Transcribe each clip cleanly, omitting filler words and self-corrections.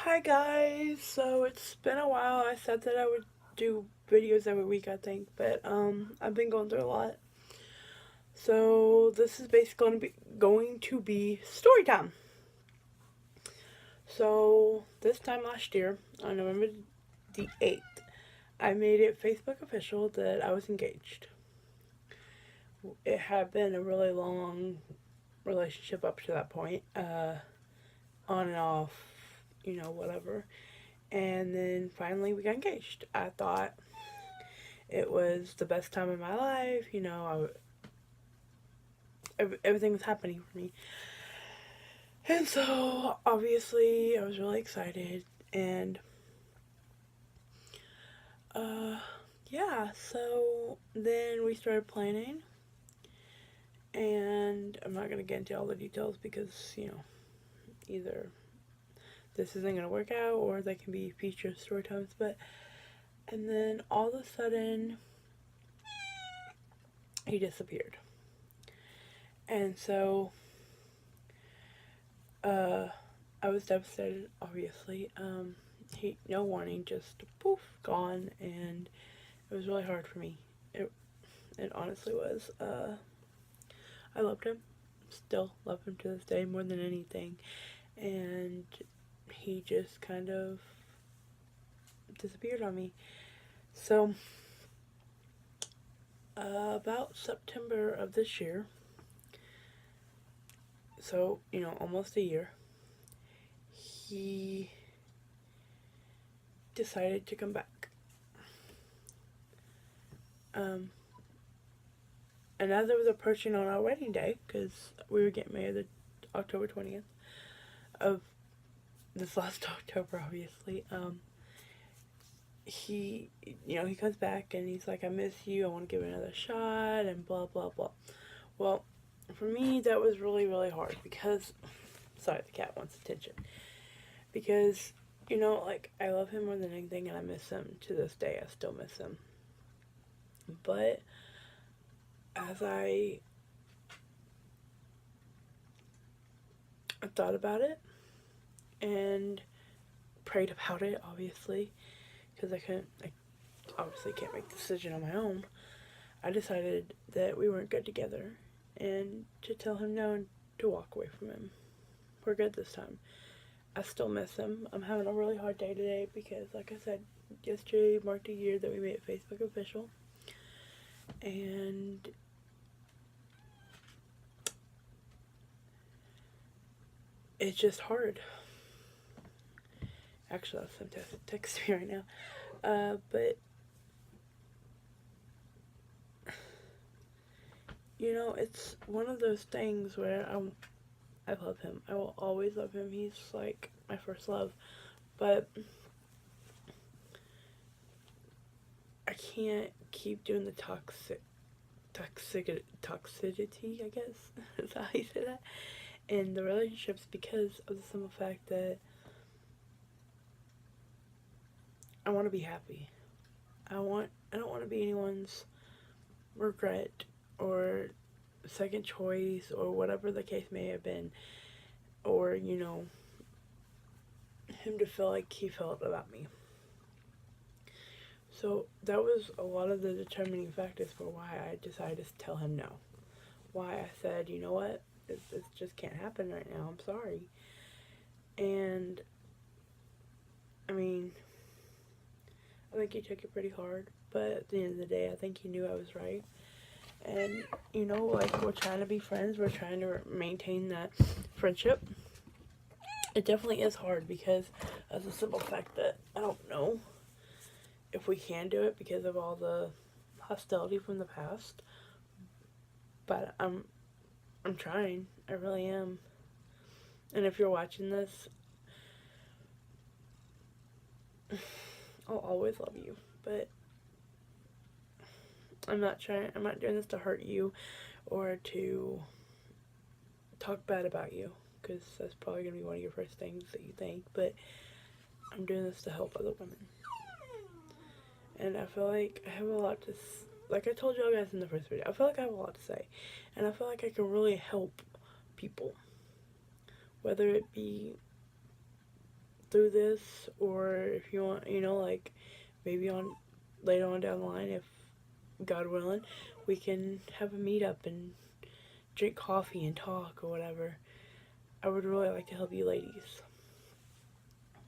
Hi guys, so it's been a while. I said that I would do videos every week, I think, but I've been going through a lot. So this is basically going to be story time. So this time last year, on November the 8th, I made it Facebook official that I was engaged. It had been a really long relationship up to that point, on and off, whatever. And then finally we got engaged. I thought it was the best time of my life. Everything was happening for me. And so, obviously, I was really excited. And, uh, yeah, so then we started planning. And I'm not going to get into all the details because, either this isn't going to work out or they can be future story times. And then all of a sudden, he disappeared. And so, uh, I was devastated, obviously. No warning, just poof, gone, and it was really hard for me. It honestly was. I loved him, still love him to this day more than anything, and he just kind of disappeared on me. So, about September of this year, so almost a year, he decided to come back. Um, and as it was approaching on our wedding day, because we were getting married October 20th of this last October, obviously, he comes back and he's like, I miss you, I want to give it another shot, and blah, blah, blah. Well, for me, that was really, really hard because, sorry, the cat wants attention. Because, I love him more than anything and I miss him to this day. I still miss him. But as I thought about it and prayed about it, obviously, because I obviously can't make the decision on my own, I decided that we weren't good together and to tell him no and to walk away from him. We're good this time. I still miss him. I'm having a really hard day today because, like I said, yesterday marked a year that we made Facebook official. And it's just hard. Actually, I'll send text me right now. But it's one of those things where I love him. I will always love him. He's like my first love. But I can't keep doing the toxicity, I guess. Is that how you say that? In the relationships because of the simple fact that I want to be happy. I don't want to be anyone's regret or second choice or whatever the case may have been, or him to feel like he felt about me. So that was a lot of the determining factors for why I decided to tell him no. Why I said, you know what, this just can't happen right now. I'm sorry. And I mean, I think he took it pretty hard, but at the end of the day, I think he knew I was right. And we're trying to be friends. We're trying to maintain that friendship. It definitely is hard because of the simple fact that I don't know if we can do it because of all the hostility from the past. But I'm trying. I really am. And if you're watching this, I'll always love you. But I'm not doing this to hurt you or to talk bad about you, because that's probably going to be one of your first things that you think, but I'm doing this to help other women. And I feel like I have a lot to, like I told y'all guys in the first video, I feel like I have a lot to say. And I feel like I can really help people. Whether it be through this, or if you want, you know, like, maybe on later on down the line, if God willing, we can have a meetup and drink coffee and talk or whatever. I would really like to help you ladies.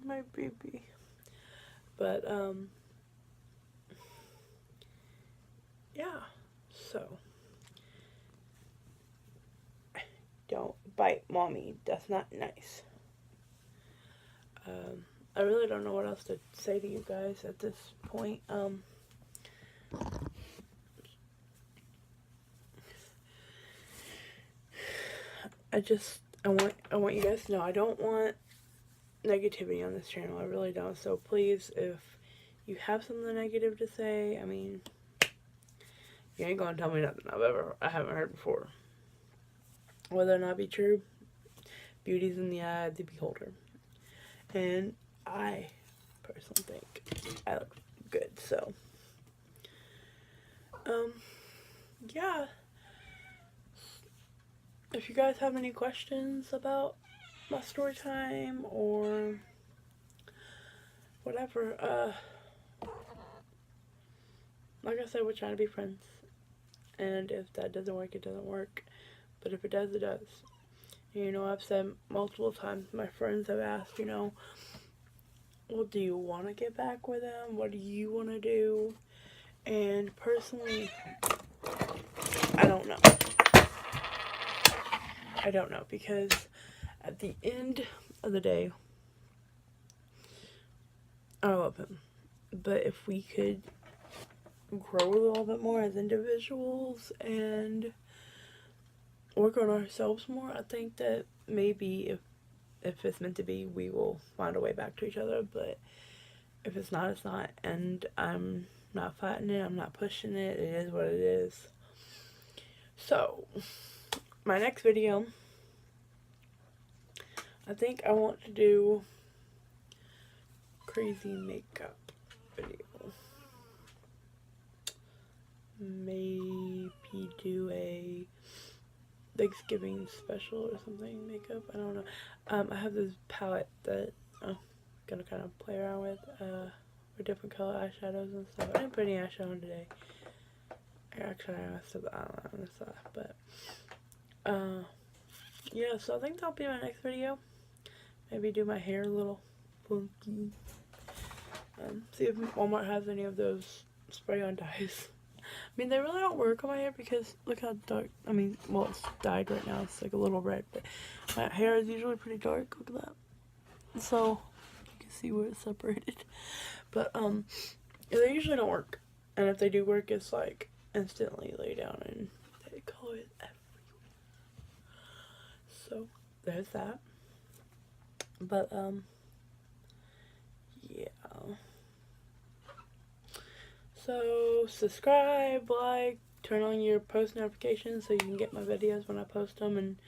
My baby. But, yeah, so, don't bite mommy, that's not nice. I really don't know what else to say to you guys at this point. I want you guys to know I don't want negativity on this channel. I really don't. So please, if you have something negative to say, I mean, you ain't gonna tell me nothing I haven't heard before. Whether or not be true, beauty's in the eye of the beholder. And I personally think I look good, so yeah. If you guys have any questions about my story time or whatever, like I said, we're trying to be friends. And if that doesn't work, it doesn't work. But if it does, it does. You know, I've said multiple times, my friends have asked, you know, well, do you want to get back with them? What do you want to do? And personally, I don't know. I don't know, because at the end of the day, I love him. But if we could grow a little bit more as individuals and work on ourselves more, I think that maybe if it's meant to be, we will find a way back to each other. But if it's not, it's not. And I'm not fighting it. I'm not pushing it. It is what it is. So, my next video, I think I want to do crazy makeup video. Maybe do a Thanksgiving special or something, makeup, I don't know. I have this palette that I'm gonna kind of play around with different color eyeshadows and stuff. I didn't put any eyeshadow on today. Actually, I messed up the eyeliner on this side, but yeah, so I think that'll be my next video. Maybe do my hair a little funky. See if Walmart has any of those spray-on dyes. I mean, they really don't work on my hair because look how dark. I mean, well, it's dyed right now. It's like a little red, but my hair is usually pretty dark. Look at that. So you can see where it's separated. But they usually don't work, and if they do work, it's like instantly lay down and they color it everywhere. So there's that. But yeah. So subscribe, like, turn on your post notifications so you can get my videos when I post them. And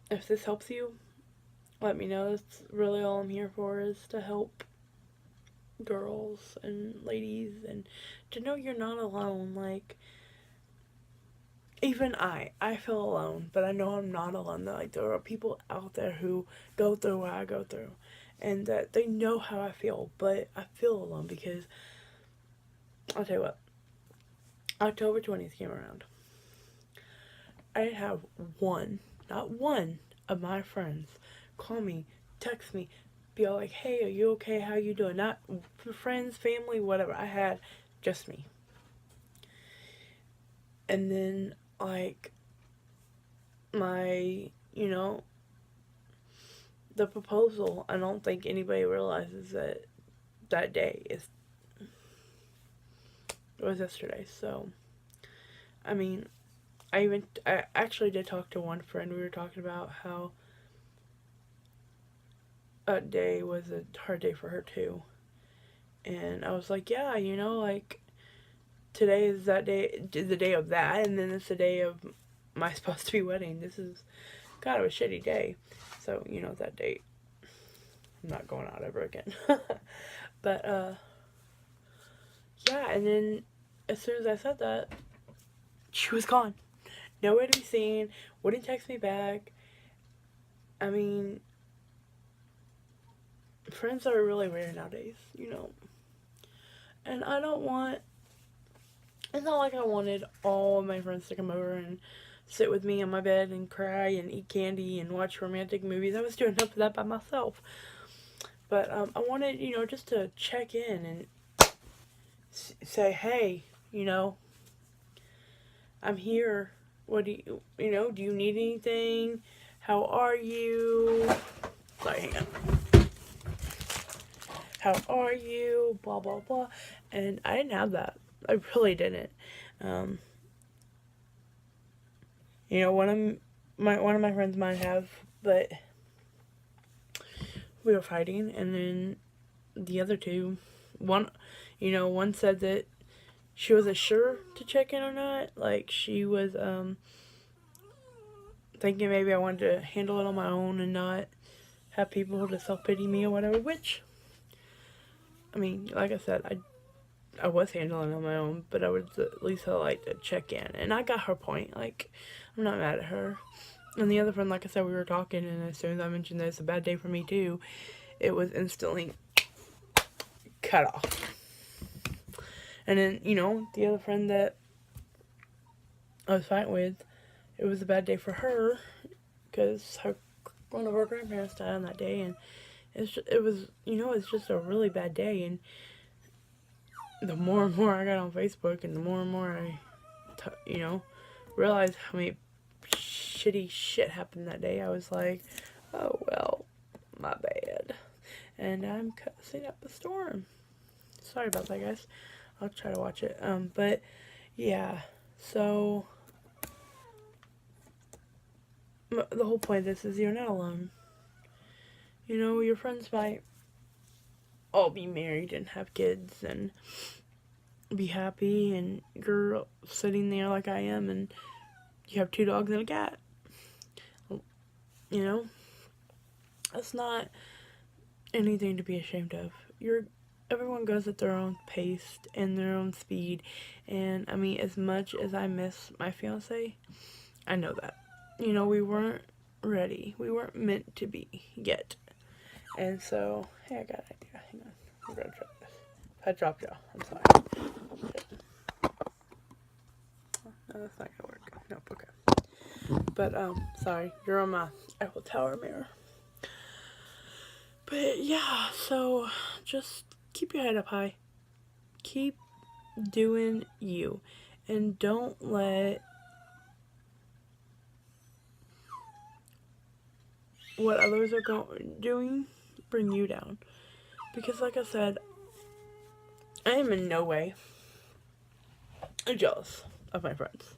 if this helps you, let me know. That's really all I'm here for, is to help girls and ladies and to know you're not alone. Like, even I feel alone, but I know I'm not alone. Like, there are people out there who go through what I go through, and that they know how I feel, but I feel alone because, I'll tell you what, October 20th came around. I have not one of my friends call me, text me, be all like, hey, are you okay? How you doing? Not friends, family, whatever. I had just me. And then, like, my, you know, the proposal, I don't think anybody realizes that that day it was yesterday. So, I mean, I actually did talk to one friend. We were talking about how that day was a hard day for her too. And I was like, yeah, you know, like, today is that day, the day of that, and then it's the day of my supposed to be wedding. This is kind of a shitty day. So, you know, that date, I'm not going out ever again. But, yeah, and then as soon as I said that, she was gone. Nowhere to be seen, wouldn't text me back. I mean, friends are really rare nowadays, you know. And I don't want, it's not like I wanted all of my friends to come over and sit with me on my bed and cry and eat candy and watch romantic movies. I was doing enough of that by myself. But I wanted, you know, just to check in and say, hey, you know, I'm here. What do you know, do you need anything? How are you? Sorry, hang on. How are you? Blah, blah, blah. And I didn't have that. I really didn't. You know, one of my friends might have, but we were fighting, and then the other two, one said that she wasn't sure to check in or not. Like, she was thinking maybe I wanted to handle it on my own and not have people to self-pity me or whatever, which, I mean, like I said, I was handling it on my own, but I would at least like to check in. And I got her point. Like, I'm not mad at her. And the other friend, like I said, we were talking, and as soon as I mentioned that it's a bad day for me too, it was instantly cut off. And then, you know, the other friend that I was fighting with, it was a bad day for her because one of her grandparents died on that day, and it was it's just a really bad day. And the more and more I got on Facebook, and the more and more I realized how many shitty shit happened that day, I was like, oh well, my bad. And I'm cussing up a storm. Sorry about that, guys. I'll try to watch it. But yeah, so the whole point of this is you're not alone. You know, your friends might all be married and have kids and be happy, and you're sitting there like I am, and you have 2 dogs and a cat. You know, that's not anything to be ashamed of. Everyone goes at their own pace and their own speed, and I mean, as much as I miss my fiance, I know that. You know, we weren't ready. We weren't meant to be yet. And so, hey, I got an idea. Hang on. We're gonna try this. I dropped y'all. I'm sorry. No, that's not gonna work. Nope, okay. But, sorry. You're on my Eiffel Tower mirror. But, yeah, so, just keep your head up high. Keep doing you. And don't let what others are doing bring you down. Because, like I said, I am in no way jealous of my friends.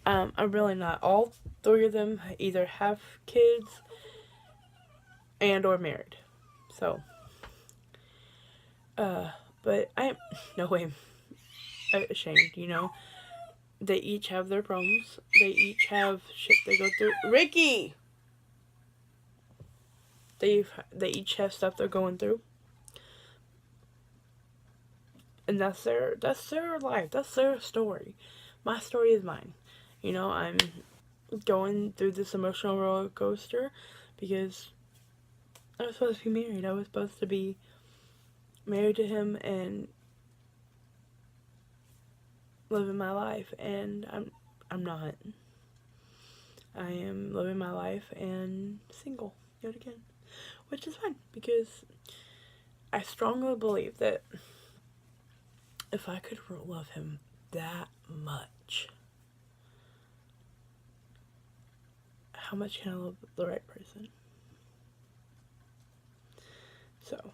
I'm really not. All 3 of them either have kids and or married. So, but I am no way ashamed, you know. They each have their problems. They each have shit they go through. Ricky! They each have stuff they're going through. And that's their life. That's their story. My story is mine. You know, I'm going through this emotional roller coaster because I was supposed to be married. I was supposed to be married to him and living my life, and I'm not. I am living my life and single yet again, which is fine because I strongly believe that if I could love him that much, how much can I love the right person? So,